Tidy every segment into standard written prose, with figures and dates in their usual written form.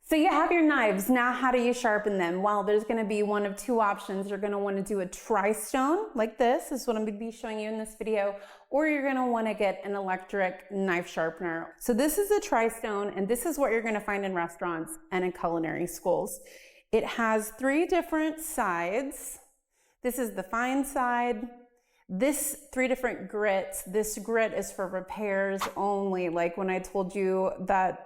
So you have your knives. Now how do you sharpen them? Well, there's going to be one of two options. You're going to want to do a tri-stone like this is what I'm going to be showing you in this video, or you're going to want to get an electric knife sharpener. So this is a tri-stone, and this is what you're going to find in restaurants and in culinary schools. It has three different sides. This is the fine side. This three different grits. This grit is for repairs only. Like when I told you that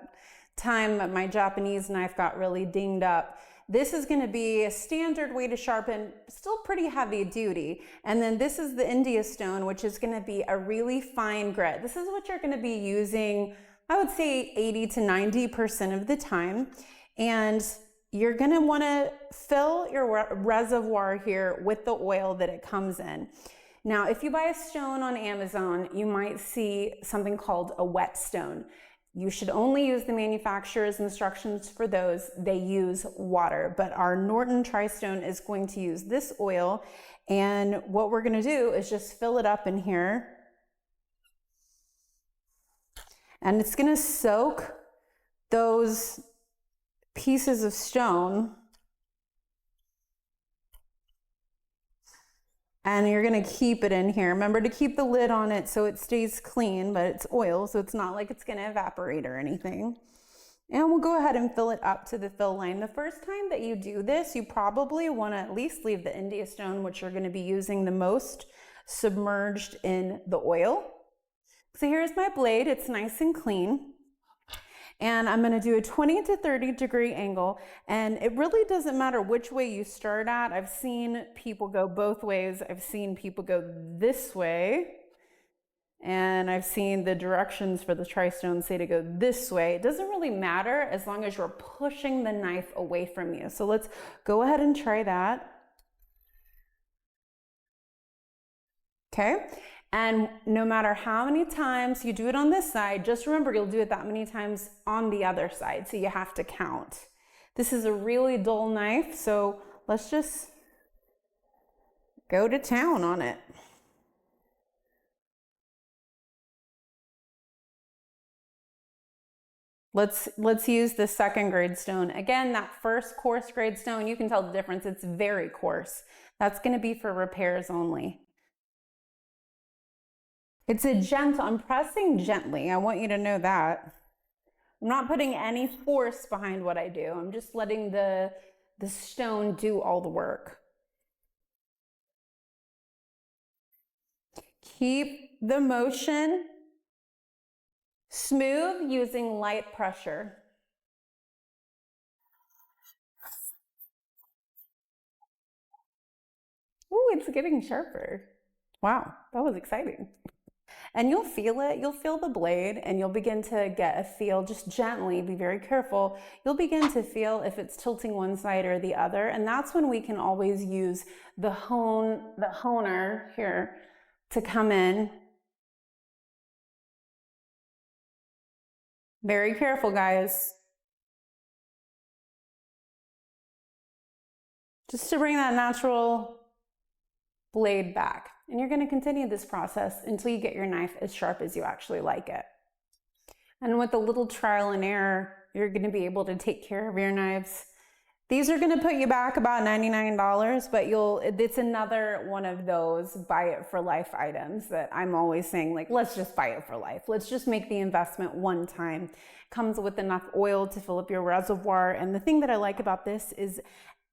time my Japanese knife got really dinged up. This is going to be a standard way to sharpen, still pretty heavy duty. And then this is the India stone, which is going to be a really fine grit. This is what you're going to be using, I would say 80 to 90% of the time. And you're going to want to fill your reservoir here with the oil that it comes in. Now, if you buy a stone on Amazon, you might see something called a wet stone. You should only use the manufacturer's instructions for those. They use water, but our Norton Tri-Stone is going to use this oil. And what we're going to do is just fill it up in here. And it's going to soak those pieces of stone. And you're going to keep it in here. Remember to keep the lid on it so it stays clean, but it's oil, so it's not like it's going to evaporate or anything. And we'll go ahead and fill it up to the fill line. The first time that you do this, you probably want to at least leave the India stone, which you're going to be using the most, submerged in the oil. So here's my blade. It's nice and clean. And I'm going to do a 20 to 30 degree angle, and it really doesn't matter which way you start at. I've seen people go both ways. I've seen people go this way, and I've seen the directions for the tri-stone say to go this way. It doesn't really matter as long as you're pushing the knife away from you. So let's go ahead and try that. Okay. And no matter how many times you do it on this side, just remember you'll do it that many times on the other side, so you have to count. This is a really dull knife, so let's just go to town on it. Let's use the second grade stone. Again, that first coarse grade stone, you can tell the difference. It's very coarse. That's going to be for repairs only. It's a gentle, I'm pressing gently. I want you to know that. I'm not putting any force behind what I do. I'm just letting the stone do all the work. Keep the motion smooth using light pressure. Ooh, it's getting sharper. Wow, that was exciting. And you'll feel it, you'll feel the blade, and you'll begin to get a feel, just gently, be very careful. You'll begin to feel if it's tilting one side or the other, and that's when we can always use the honer here to come in. Very careful, guys. Just to bring that natural blade back. And you're going to continue this process until you get your knife as sharp as you actually like it. And with a little trial and error, you're going to be able to take care of your knives. These are going to put you back about $99, but it's another one of those buy it for life items that I'm always saying, like, let's just buy it for life. Let's just make the investment one time. Comes with enough oil to fill up your reservoir. And the thing that I like about this is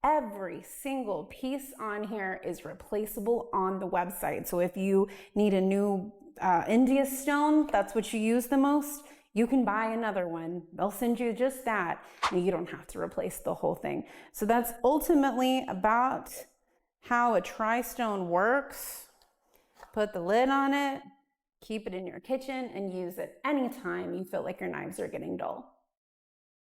every single piece on here is replaceable on the website. So if you need a new India stone, that's what you use the most, you can buy another one. They'll send you just that, and you don't have to replace the whole thing. So that's ultimately about how a tri-stone works. Put the lid on it, keep it in your kitchen, and use it anytime you feel like your knives are getting dull.